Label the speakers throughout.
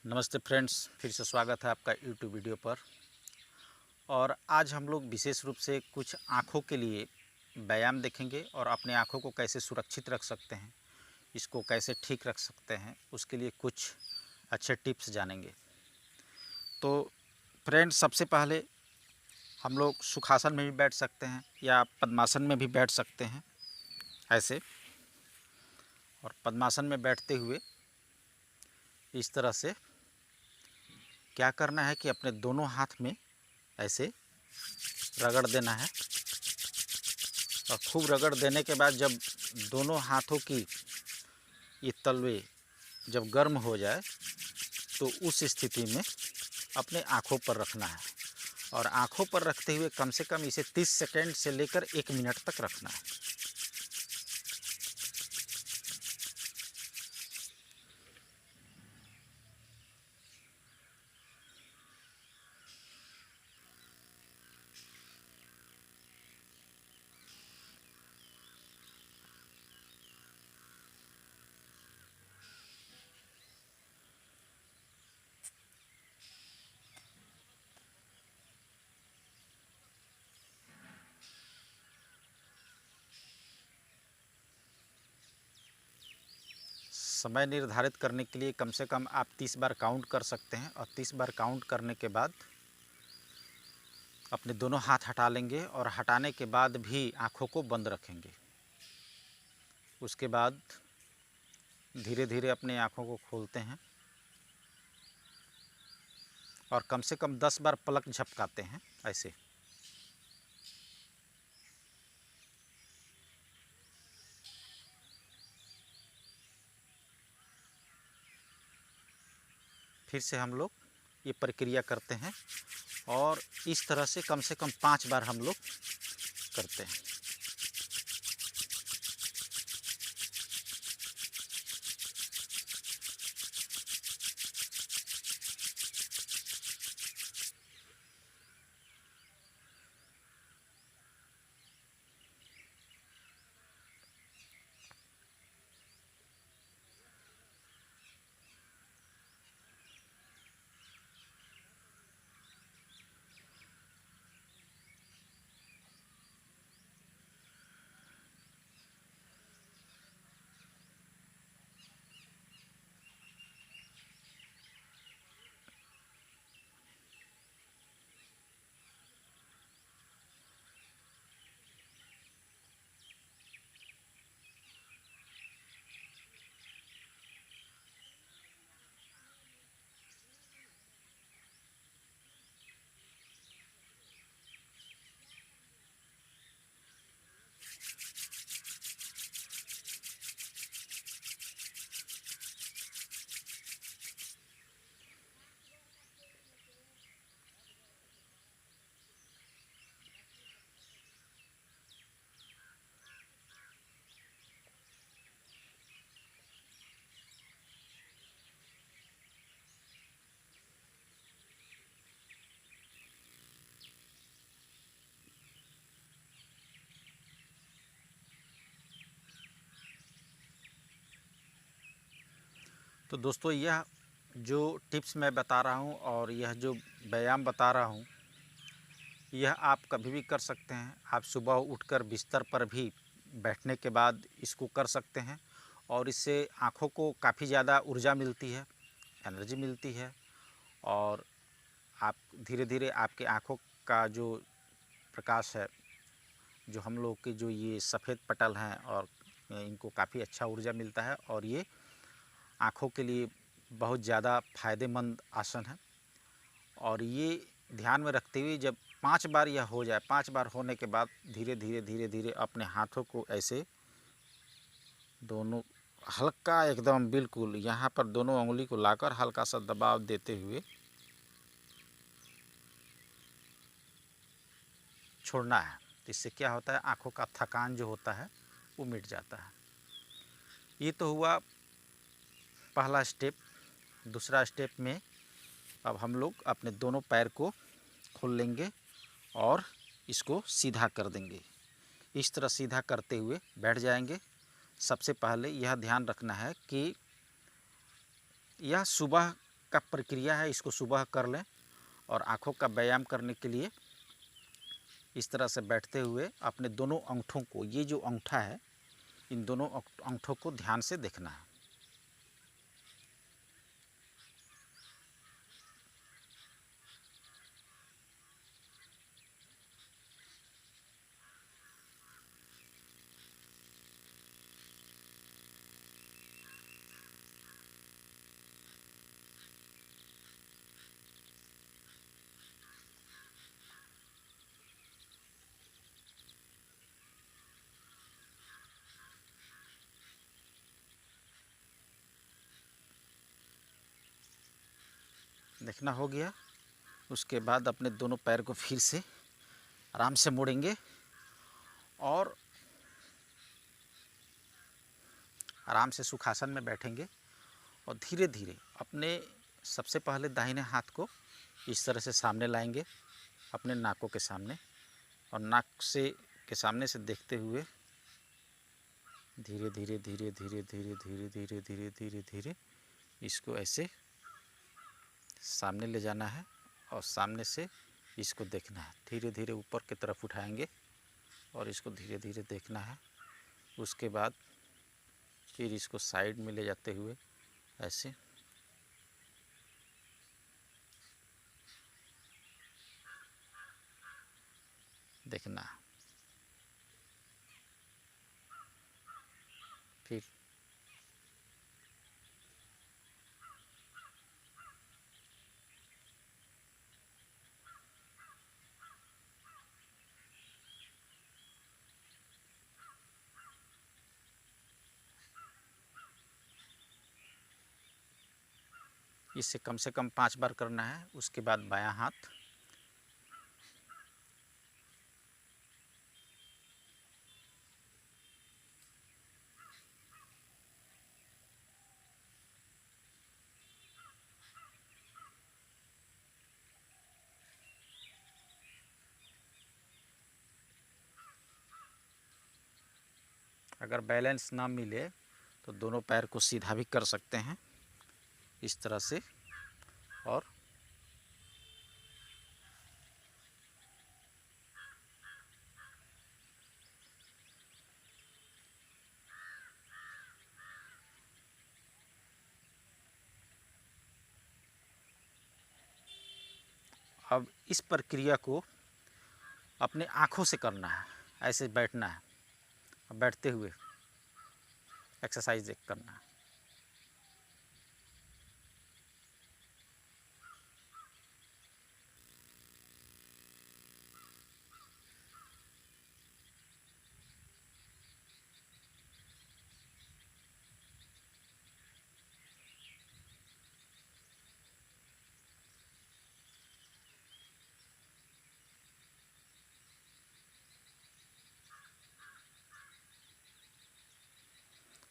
Speaker 1: नमस्ते फ्रेंड्स, फिर से स्वागत है आपका यूट्यूब वीडियो पर। और आज हम लोग विशेष रूप से कुछ आँखों के लिए व्यायाम देखेंगे और अपने आँखों को कैसे सुरक्षित रख सकते हैं, इसको कैसे ठीक रख सकते हैं, उसके लिए कुछ अच्छे टिप्स जानेंगे। तो फ्रेंड्स, सबसे पहले हम लोग सुखासन में भी बैठ सकते हैं या पद्मासन में भी बैठ सकते हैं ऐसे। और पद्मासन में बैठते हुए इस तरह से क्या करना है कि अपने दोनों हाथ में ऐसे रगड़ देना है। और खूब रगड़ देने के बाद जब दोनों हाथों की ये तलवे जब गर्म हो जाए तो उस स्थिति में अपने आँखों पर रखना है। और आँखों पर रखते हुए कम से कम इसे 30 सेकेंड से लेकर 1 मिनट तक रखना है। समय निर्धारित करने के लिए कम से कम आप 30 बार काउंट कर सकते हैं। और 30 बार काउंट करने के बाद अपने दोनों हाथ हटा लेंगे और हटाने के बाद भी आँखों को बंद रखेंगे। उसके बाद धीरे धीरे अपने आँखों को खोलते हैं और कम से कम 10 बार पलक झपकाते हैं ऐसे। फिर से हम लोग ये प्रक्रिया करते हैं और इस तरह से कम 5 बार हम लोग करते हैं। तो दोस्तों, यह जो टिप्स मैं बता रहा हूँ और यह जो व्यायाम बता रहा हूँ, यह आप कभी भी कर सकते हैं। आप सुबह उठकर बिस्तर पर भी बैठने के बाद इसको कर सकते हैं और इससे आँखों को काफ़ी ज़्यादा ऊर्जा मिलती है, एनर्जी मिलती है। और आप धीरे धीरे आपके आँखों का जो प्रकाश है, जो हम लोग के जो ये सफ़ेद पटल हैं, और इनको काफ़ी अच्छा ऊर्जा मिलता है। और ये आँखों के लिए बहुत ज़्यादा फ़ायदेमंद आसन है। और ये ध्यान में रखते हुए जब 5 बार यह हो जाए, 5 बार होने के बाद धीरे धीरे अपने हाथों को ऐसे दोनों हल्का एकदम बिल्कुल यहाँ पर दोनों उंगली को लाकर हल्का सा दबाव देते हुए छोड़ना है। इससे क्या होता है, आँखों का थकान जो होता है वो मिट जाता है। ये तो हुआ पहला स्टेप। दूसरा स्टेप में अब हम लोग अपने दोनों पैर को खोल लेंगे और इसको सीधा कर देंगे। इस तरह सीधा करते हुए बैठ जाएंगे। सबसे पहले यह ध्यान रखना है कि यह सुबह का प्रक्रिया है, इसको सुबह कर लें। और आँखों का व्यायाम करने के लिए इस तरह से बैठते हुए अपने दोनों अंगूठों को, ये जो अंगूठा है, इन दोनों अंगूठों को ध्यान से देखना है। देखना हो गया। उसके बाद अपने दोनों पैर को फिर से आराम से मोड़ेंगे और आराम से सुखासन में बैठेंगे। और धीरे धीरे अपने सबसे पहले दाहिने हाथ को इस तरह से सामने लाएंगे, अपने नाकों के सामने, और नाक से के सामने से देखते हुए धीरे धीरे धीरे धीरे धीरे धीरे धीरे धीरे धीरे धीरे इसको ऐसे सामने ले जाना है और सामने से इसको देखना है। धीरे धीरे ऊपर की तरफ उठाएंगे और इसको धीरे धीरे देखना है। उसके बाद फिर इसको साइड में ले जाते हुए ऐसे देखना है। फिर इसे कम से कम 5 बार करना है। उसके बाद बायां हाथ, अगर बैलेंस ना मिले तो दोनों पैर को सीधा भी कर सकते हैं इस तरह से। और अब इस प्रक्रिया को अपने आँखों से करना है, ऐसे बैठना है। अब बैठते हुए एक्सरसाइज करना है।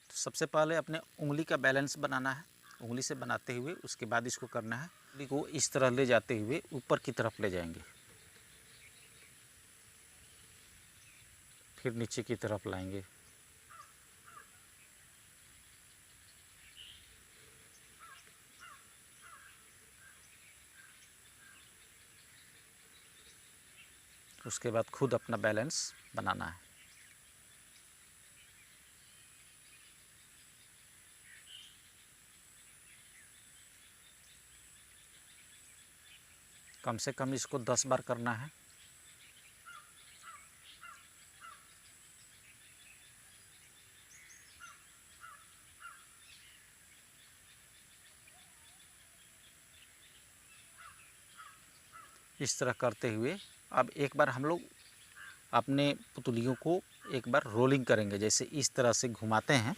Speaker 1: तो सबसे पहले अपने उंगली का बैलेंस बनाना है। उंगली से बनाते हुए उसके बाद इसको करना है। उंगली को इस तरह ले जाते हुए ऊपर की तरफ ले जाएंगे, फिर नीचे की तरफ लाएंगे, उसके बाद खुद अपना बैलेंस बनाना है। कम से कम इसको 10 बार करना है। इस तरह करते हुए अब एक बार हम लोग अपने पुतलियों को एक बार रोलिंग करेंगे। जैसे इस तरह से घुमाते हैं,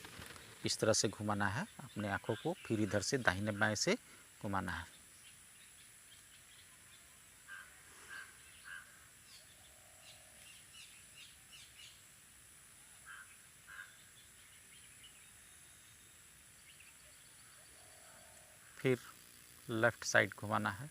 Speaker 1: इस तरह से घुमाना है अपने आँखों को, फिर इधर से दाहिने बाएं से घुमाना है। फिर लेफ़्ट साइड घुमाना है।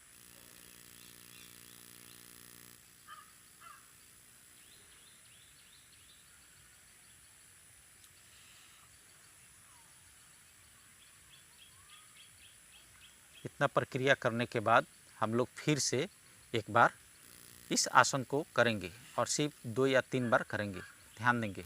Speaker 1: इतना प्रक्रिया करने के बाद हम लोग फिर से एक बार इस आसन को करेंगे और सिर्फ 2 या 3 बार करेंगे। ध्यान देंगे।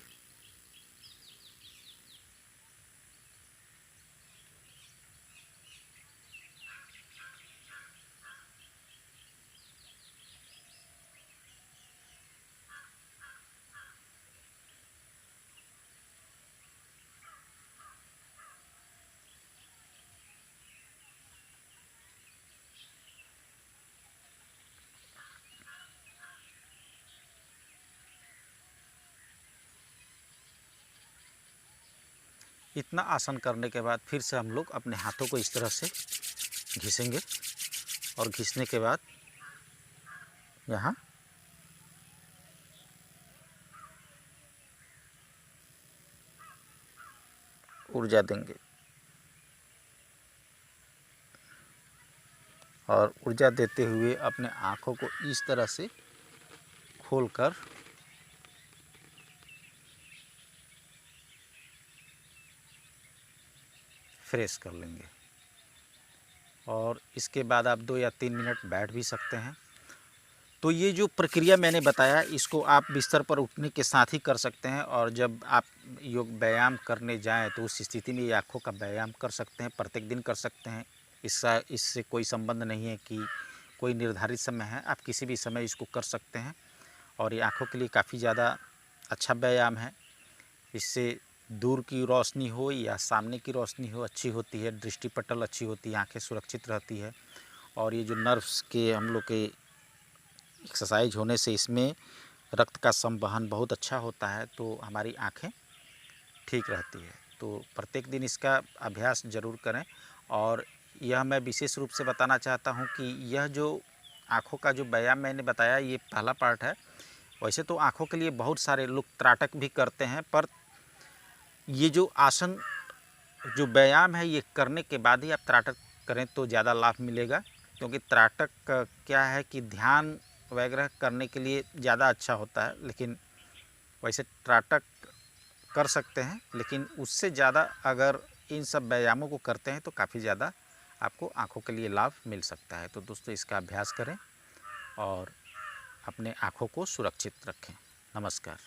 Speaker 1: इतना आसन करने के बाद फिर से हम लोग अपने हाथों को इस तरह से घिसेंगे और घिसने के बाद यहाँ ऊर्जा देंगे और ऊर्जा देते हुए अपने आँखों को इस तरह से खोलकर फ्रेश कर लेंगे। और इसके बाद आप 2 या 3 मिनट बैठ भी सकते हैं। तो ये जो प्रक्रिया मैंने बताया इसको आप बिस्तर पर उठने के साथ ही कर सकते हैं, और जब आप योग व्यायाम करने जाएं तो उस स्थिति में ये आँखों का व्यायाम कर सकते हैं, प्रत्येक दिन कर सकते हैं। इससे कोई संबंध नहीं है कि कोई निर्धारित समय है, आप किसी भी समय इसको कर सकते हैं और ये आँखों के लिए काफ़ी ज़्यादा अच्छा व्यायाम है। इससे दूर की रोशनी हो या सामने की रोशनी हो अच्छी होती है, दृष्टि पटल अच्छी होती है, आँखें सुरक्षित रहती है। और ये जो नर्व्स के हम लोग के एक्सरसाइज होने से इसमें रक्त का संवहन बहुत अच्छा होता है, तो हमारी आँखें ठीक रहती है। तो प्रत्येक दिन इसका अभ्यास ज़रूर करें। और यह मैं विशेष रूप से बताना चाहता हूँ कि यह जो आँखों का जो व्यायाम मैंने बताया ये पहला पार्ट है। वैसे तो आँखों के लिए बहुत सारे लोग त्राटक भी करते हैं, पर ये जो आसन जो व्यायाम है ये करने के बाद ही आप त्राटक करें तो ज़्यादा लाभ मिलेगा। क्योंकि त्राटक क्या है कि ध्यान वगैरह करने के लिए ज़्यादा अच्छा होता है, लेकिन वैसे त्राटक कर सकते हैं, लेकिन उससे ज़्यादा अगर इन सब व्यायामों को करते हैं तो काफ़ी ज़्यादा आपको आँखों के लिए लाभ मिल सकता है। तो दोस्तों इसका अभ्यास करें और अपने आँखों को सुरक्षित रखें। नमस्कार।